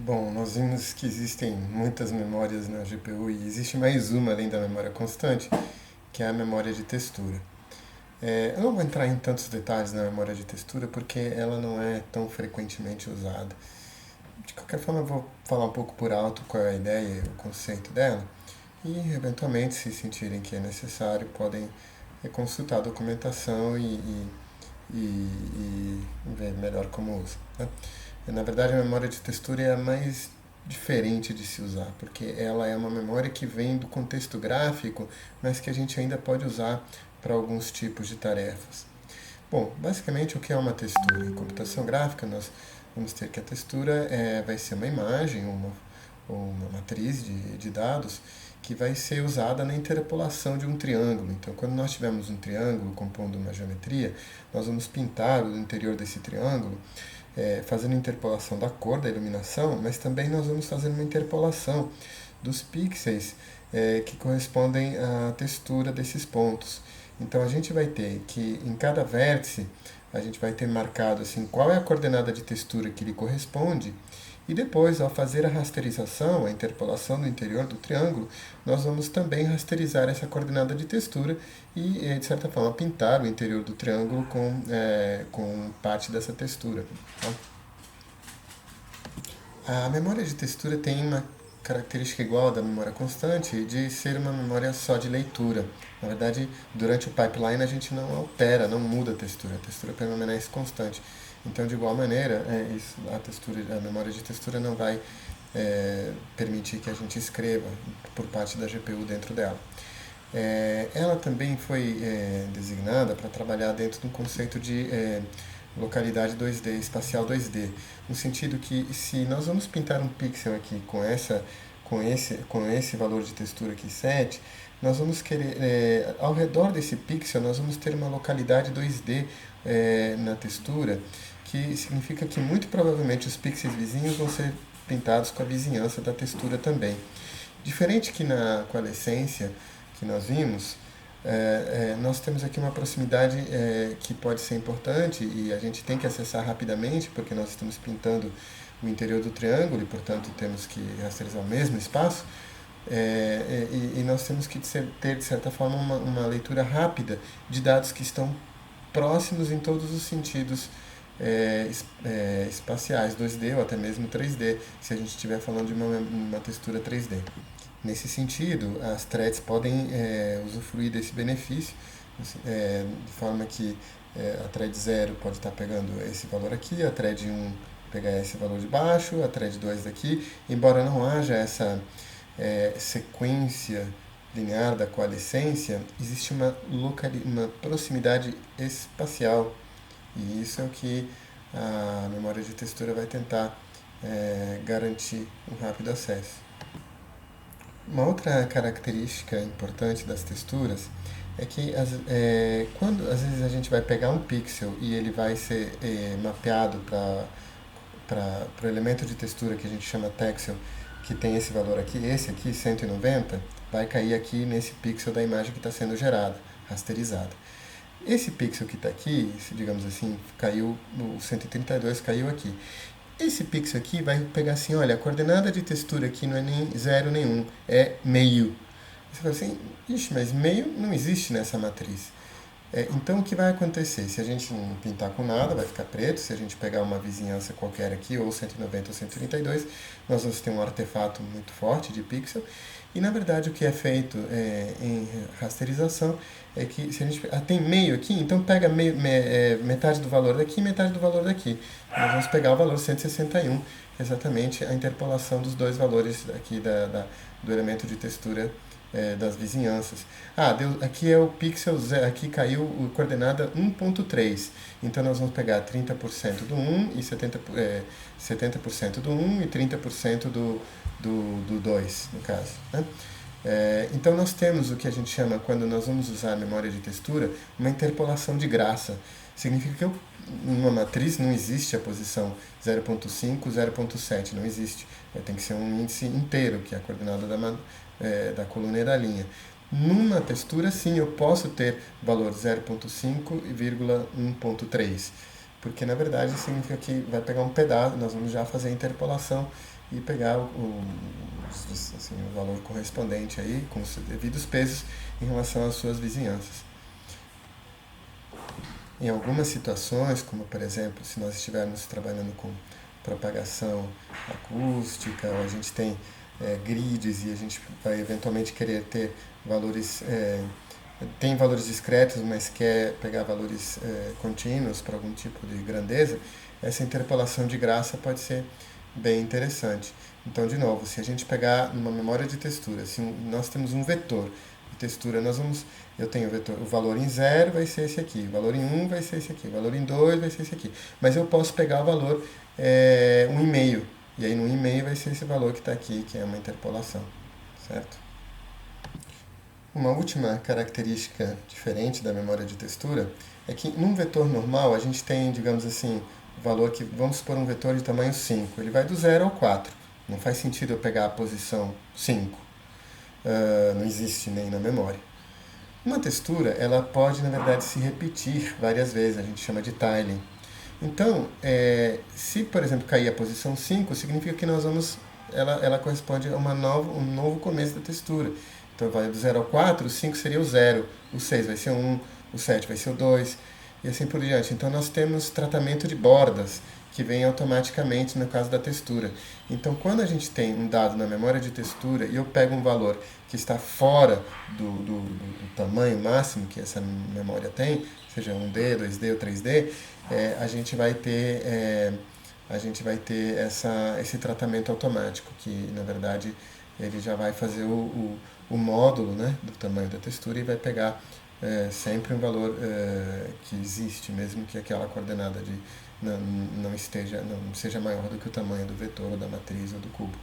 Bom, nós vimos que existem muitas memórias na GPU e existe mais uma além da memória constante, que é a memória de textura. Eu não vou entrar em tantos detalhes na memória de textura porque ela não é tão frequentemente usada. De qualquer forma, eu vou falar um pouco por alto qual é a ideia e o conceito dela e, eventualmente, se sentirem que é necessário, podem consultar a documentação e ver melhor como usa. Né? Na verdade, a memória de textura é a mais diferente de se usar, porque ela é uma memória que vem do contexto gráfico, mas que a gente ainda pode usar para alguns tipos de tarefas. Bom, basicamente o que é uma textura? Em computação gráfica, nós vamos ter que a textura vai ser uma imagem, uma matriz de dados que vai ser usada na interpolação de um triângulo. Então, quando nós tivermos um triângulo compondo uma geometria, nós vamos pintar o interior desse triângulo, fazendo interpolação da cor, da iluminação, mas também nós vamos fazer uma interpolação dos pixels que correspondem à textura desses pontos. Então a gente vai ter que em cada vértice a gente vai ter marcado assim qual é a coordenada de textura que lhe corresponde e depois, ao fazer a rasterização, a interpolação do interior do triângulo, nós vamos também rasterizar essa coordenada de textura e, de certa forma, pintar o interior do triângulo com parte dessa textura. Tá? A memória de textura tem uma característica igual da memória constante de ser uma memória só de leitura. Na verdade, durante o pipeline a gente não altera, não muda a textura permanece constante. Então, de igual maneira, a memória de textura não vai permitir que a gente escreva por parte da GPU dentro dela. Ela também foi designada para trabalhar dentro de um conceito de localidade 2D, espacial 2D, no sentido que se nós vamos pintar um pixel aqui com esse valor de textura aqui 7, nós vamos querer, ao redor desse pixel, nós vamos ter uma localidade 2D na textura, que significa que muito provavelmente os pixels vizinhos vão ser pintados com a vizinhança da textura também. Diferente que na coalescência que nós vimos, nós temos aqui uma proximidade que pode ser importante e a gente tem que acessar rapidamente, porque nós estamos pintando o interior do triângulo e, portanto, temos que rasterizar o mesmo espaço. E nós temos que ter, de certa forma, uma leitura rápida de dados que estão próximos em todos os sentidos espaciais, 2D ou até mesmo 3D, se a gente estiver falando de uma textura 3D. Nesse sentido, as threads podem usufruir desse benefício, de forma que a thread 0 pode estar pegando esse valor aqui, a thread 1 pegar esse valor de baixo, a thread 2 daqui, embora não haja essa sequência linear da coalescência, existe uma proximidade espacial e isso é o que a memória de textura vai tentar garantir um rápido acesso. Uma outra característica importante das texturas é que quando às vezes a gente vai pegar um pixel e ele vai ser mapeado para o elemento de textura que a gente chama texel, que tem esse valor aqui, esse aqui, 190, vai cair aqui nesse pixel da imagem que está sendo gerada, rasterizada. Esse pixel que está aqui, digamos assim, caiu, o 132 caiu aqui. Esse pixel aqui vai pegar assim, olha, a coordenada de textura aqui não é nem 0 nem 1, é meio. Você fala assim, ixi, mas meio não existe nessa matriz. Então o que vai acontecer? Se a gente não pintar com nada, vai ficar preto. Se a gente pegar uma vizinhança qualquer aqui, ou 190 ou 132, nós vamos ter um artefato muito forte de pixel. E na verdade o que é feito em rasterização é que se a gente tem meio aqui, então pega metade do valor daqui e metade do valor daqui. Nós vamos pegar o valor 161, exatamente a interpolação dos dois valores aqui do elemento de textura das vizinhanças. Aqui é o pixel, aqui caiu a coordenada 1.3. Então nós vamos pegar 30% do 1 e 70% do 1 e 30% do 2, no caso. Né? Então nós temos o que a gente chama, quando nós vamos usar a memória de textura, uma interpolação de graça. Significa que numa matriz não existe a posição 0.5, 0.7, não existe. Tem que ser um índice inteiro, que é a coordenada da coluna e da linha. Numa textura, sim, eu posso ter valor 0.5, 1.3. porque na verdade significa que vai pegar um pedaço, nós vamos já fazer a interpolação e pegar assim, o valor correspondente aí, com os devidos pesos em relação às suas vizinhanças. Em algumas situações, como por exemplo, se nós estivermos trabalhando com propagação acústica, ou a gente tem grids e a gente vai eventualmente querer ter valores, tem valores discretos, mas quer pegar valores contínuos para algum tipo de grandeza, essa interpolação de graça pode ser bem interessante. Então, de novo, se a gente pegar numa memória de textura, se nós temos um vetor de textura, eu tenho o valor em 0 vai ser esse aqui, o valor em 1 vai ser esse aqui, o valor em 2 vai ser esse aqui. Mas eu posso pegar o valor 1,5, e aí no 1,5 vai ser esse valor que está aqui, que é uma interpolação, certo? Uma última característica diferente da memória de textura é que num vetor normal a gente tem, digamos assim, valor que, vamos supor um vetor de tamanho 5, ele vai do 0 ao 4. Não faz sentido eu pegar a posição 5. Não existe nem na memória. Uma textura, ela pode, na verdade, se repetir várias vezes, a gente chama de tiling. Então, se, por exemplo, cair a posição 5, significa que ela corresponde a um novo começo da textura. Então, vai do 0 ao 4, o 5 seria o 0, o 6 vai ser o 1, o 7 vai ser o 2, e assim por diante. Então, nós temos tratamento de bordas, que vem automaticamente no caso da textura. Então, quando a gente tem um dado na memória de textura e eu pego um valor que está fora do tamanho máximo que essa memória tem, seja 1D, 2D ou 3D, a gente vai ter esse tratamento automático, que na verdade ele já vai fazer o módulo, né, do tamanho da textura e vai pegar sempre um valor que existe, mesmo que aquela coordenada não seja maior do que o tamanho do vetor, ou da matriz ou do cubo.